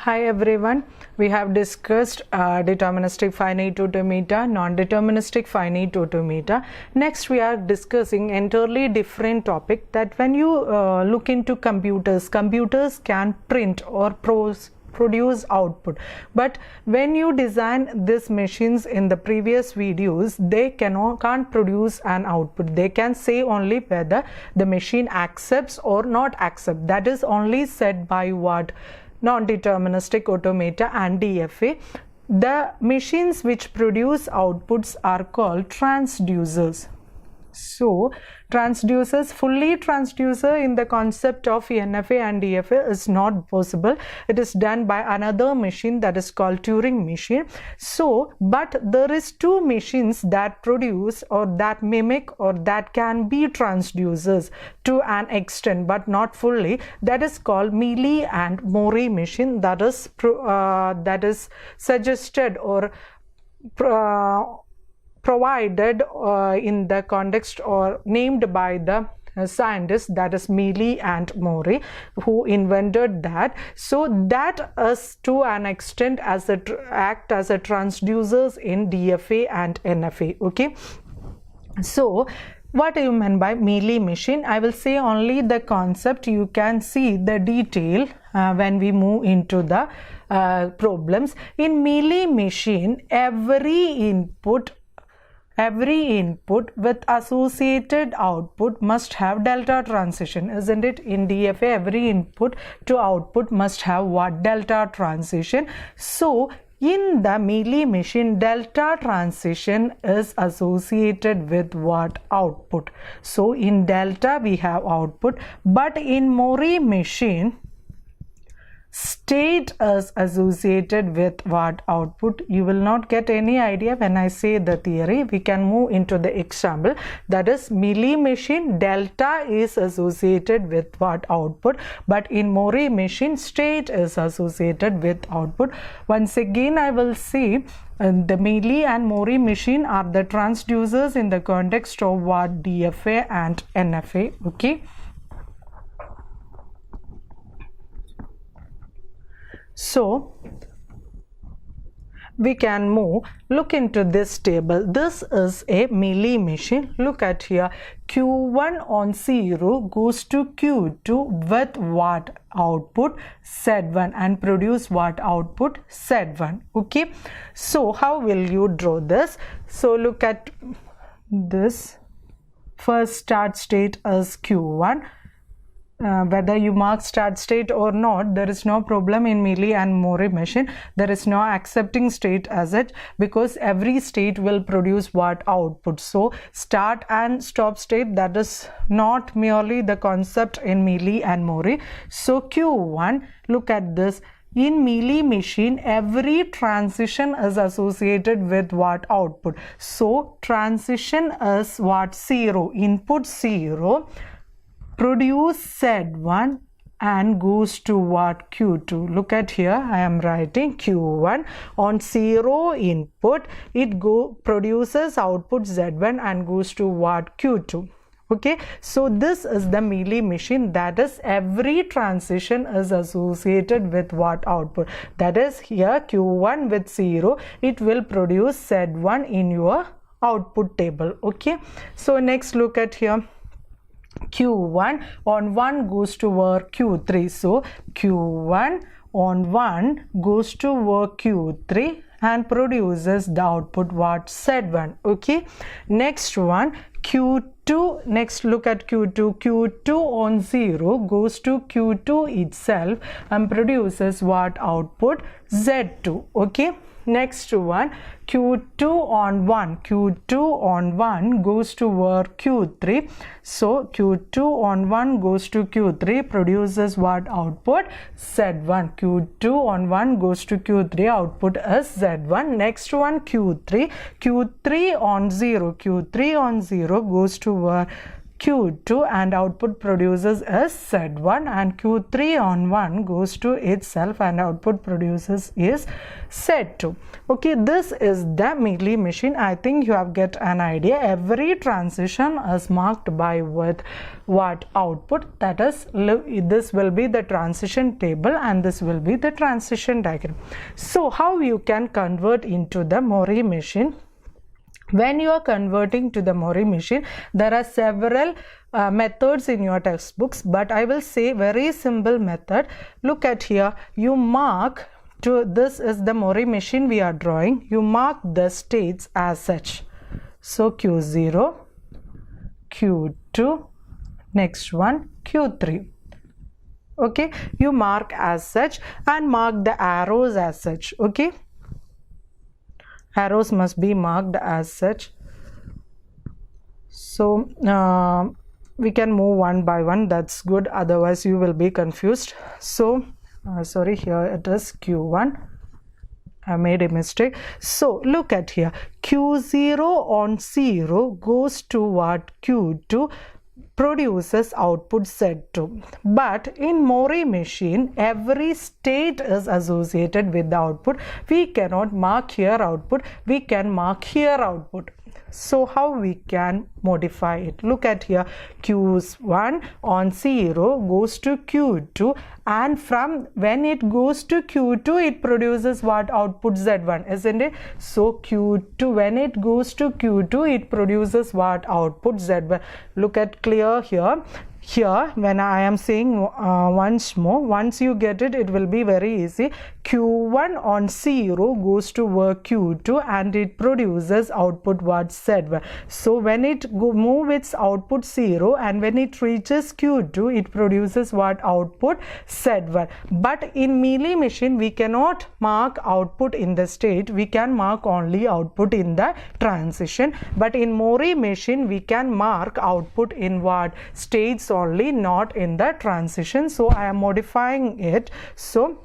Hi everyone, we have discussed deterministic finite automata, non-deterministic finite automata. Next we are discussing entirely different topic that when you look into computers can print or produce output, but when you design these machines in the previous videos, they can't produce an output. They can say only whether the machine accepts or not accept. That is only said by what? Non-deterministic automata and DFA. The machines which produce outputs are called transducers. So transducers, fully transducer in the concept of NFA and DFA is not possible. It is done by another machine that is called Turing machine. So but there is two machines that produce or that mimic or that can be transducers to an extent but not fully. That is called MEALY and MEALY machine. That is suggested or provided in the context or named by the scientists, that is MEALY and MEALY, who invented that. So that is to an extent as act as a transducers in DFA and NFA. Okay, so what do you mean by MEALY machine? I will say only the concept. You can see the detail when we move into the problems. In MEALY machine, every input with associated output must have delta transition, isn't it? In DFA, every input to output must have what? Delta transition. So in the MEALY machine, delta transition is associated with what? Output. So in delta we have output, but in MEALY machine, state is associated with what? Output. You will not get any idea when I say the theory. We can move into the example. That is, MEALY machine, delta is associated with what? Output, but in MEALY machine, state is associated with output. Once again I will say the MEALY and MEALY machine are the transducers in the context of what? DFA and NFA. Okay, so we can move. Look into this table. This is a MEALY machine. Look at here. Q1 on 0 goes to Q2 with what? Output? Z1, and produce what? Output? Z1. Okay, so how will you draw this? So look at this. First start state is Q1. Whether you mark start state or not, there is no problem in MEALY and MEALY machine. There is no accepting state as it, because every state will produce what? Output. So start and stop state, that is not merely the concept in MEALY and MEALY. So Q1, look at this. In MEALY machine, every transition is associated with what? Output. So transition is what? 0. Input 0. Produce Z1 and goes to what? Q2. Look at here, I am writing Q1 on 0 input, it produces output Z1 and goes to what? Q2. Okay, so this is the MEALY machine. That is, every transition is associated with what? Output. That is, here Q1 with 0, it will produce Z1 in your output table. Okay, so next look at here. Q1 on 1 goes to work Q3. So Q1 on 1 goes to work Q3 and produces the output what? Z1. Okay, next one, Q2. Next look at Q2. Q2 on 0 goes to Q2 itself and produces what? Output? Z2. Okay, next one, Q2 on 1. Q2 on 1 goes to work Q3. So Q2 on 1 goes to Q3, produces what? Output? Z1. Q2 on 1 goes to Q3, output is Z1. Next one, Q3. Q3 on 0. Q3 on 0 goes to work Q2 and output produces is Z1, and Q3 on 1 goes to itself and output produces is Z2. Okay, this is the mealy machine. I think you have get an idea. Every transition is marked by with what output, that is this will be the transition table and this will be the transition diagram. So how you can convert into the mealy machine? When you are converting to the mealy machine, there are several methods in your textbooks, but I will say very simple method. Look at here, you mark to this is the mealy machine we are drawing. You mark the states as such. So Q0, Q2, next one Q3. Okay, you mark as such and mark the arrows as such. Okay, arrows must be marked as such. So we can move one by one, that's good, otherwise you will be confused. So sorry, here it is Q1, I made a mistake. So look at here, Q0 on 0 goes to what? Q2, produces output Z2. But in mealy machine, every state is associated with the output. We cannot mark here output, we can mark here output. So how we can modify it? Look at here, Q1 on 0 goes to Q2, and from when it goes to Q2 it produces what? Output Z1, isn't it? So Q2, when it goes to Q2 it produces what? Output Z1. Look at clear here. Here when I am saying once more, once you get it, it will be very easy. Q1 on 0 goes to work Q2 and it produces output what? Z1. So when it move its output 0 and when it reaches Q2 it produces what? Output Z1. But in mealy machine we cannot mark output in the state, we can mark only output in the transition. But in mealy machine we can mark output in what? States only, not in the transition. So I am modifying it. So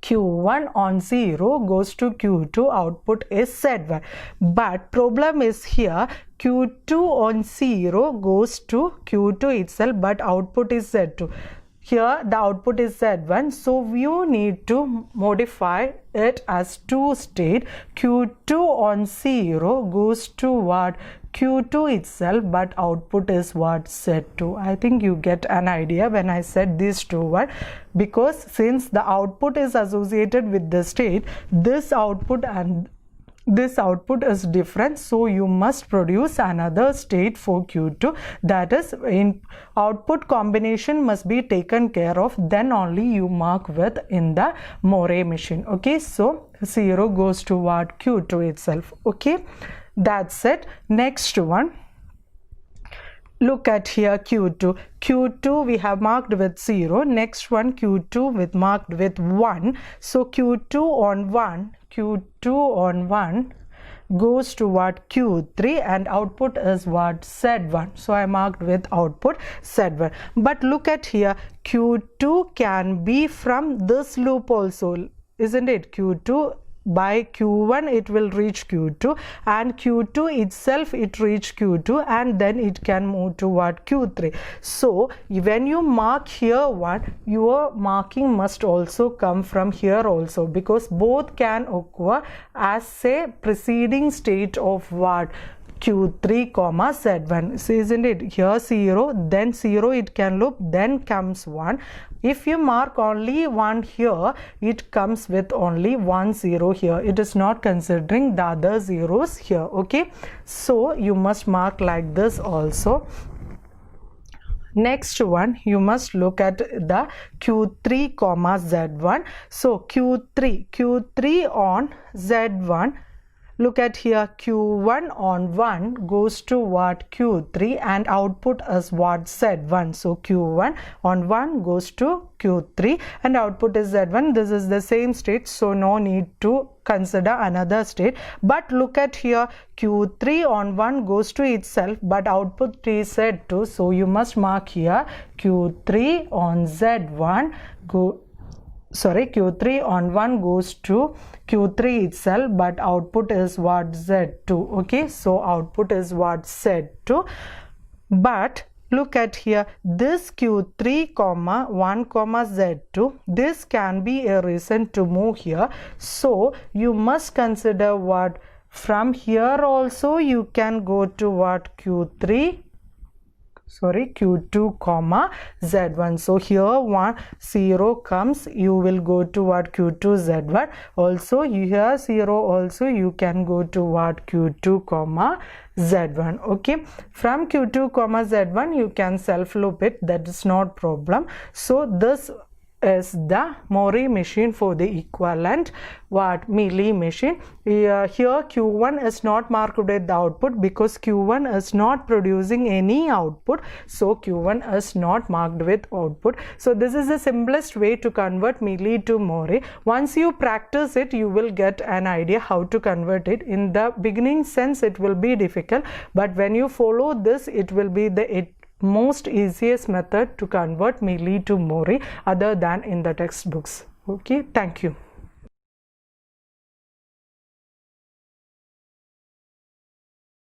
Q1 on 0 goes to Q2, output is Z1. But problem is here, Q2 on 0 goes to Q2 itself, but output is Z2. Here the output is Z1, so you need to modify it as two state. Q2 on 0 goes to what? Q2 itself, but output is what? Z2. I think you get an idea when I said these two words, because since the output is associated with the state, this output and this output is different, so you must produce another state for Q2, that is in output combination must be taken care of, then only you mark with in the mealy machine. Okay, so 0 goes to what? Q2 itself. Okay, that's it. Next one, look at here, Q2. Q2 we have marked with 0. Next one, Q2 with marked with 1. So Q2 on 1, Q2 on 1 goes to what? Q3, and output is what? Z1. So I marked with output Z1. But look at here, Q2 can be from this loop also, isn't it? Q2 by Q1 it will reach Q2, and Q2 itself it reach Q2, and then it can move to what? Q3. So when you mark here one, your marking must also come from here also, because both can occur as a preceding state of what? Q3 comma Z1. So isn't it here 0, then 0 it can loop, then comes 1. If you mark only 1 here, it comes with only 1 0 here. It is not considering the other zeros here. Okay, so you must mark like this also. Next one, you must look at the Q3 comma Z1. So Q3 on Z1. Look at here, Q1 on 1 goes to what? Q3, and output is what? Z1. So Q1 on 1 goes to Q3 and output is Z1. This is the same state, so no need to consider another state. But look at here, Q3 on 1 goes to itself, but output is Z2. So you must mark here Q3 on Z1 Q3 on 1 goes to Q3 itself, but output is what? Z2. Okay, so output is what? Z2. But look at here, this Q3 comma 1 comma Z2, this can be a reason to move here. So you must consider what, from here also you can go to what, Q2 comma Z1. So here 1 0 comes, you will go to what, Q2 Z1. Also here 0 also you can go to what, Q2 comma Z1. Okay, from Q2 comma Z1 you can self loop it, that is not problem. So this is the MEALY machine for the equivalent what, MEALY machine. Here Q1 is not marked with the output because Q1 is not producing any output, so Q1 is not marked with output. So this is the simplest way to convert MEALY to MEALY. Once you practice it, you will get an idea how to convert it. In the beginning sense it will be difficult, but when you follow this, it will be the most easiest method to convert MEALY to MEALY other than in the textbooks. Okay, thank you.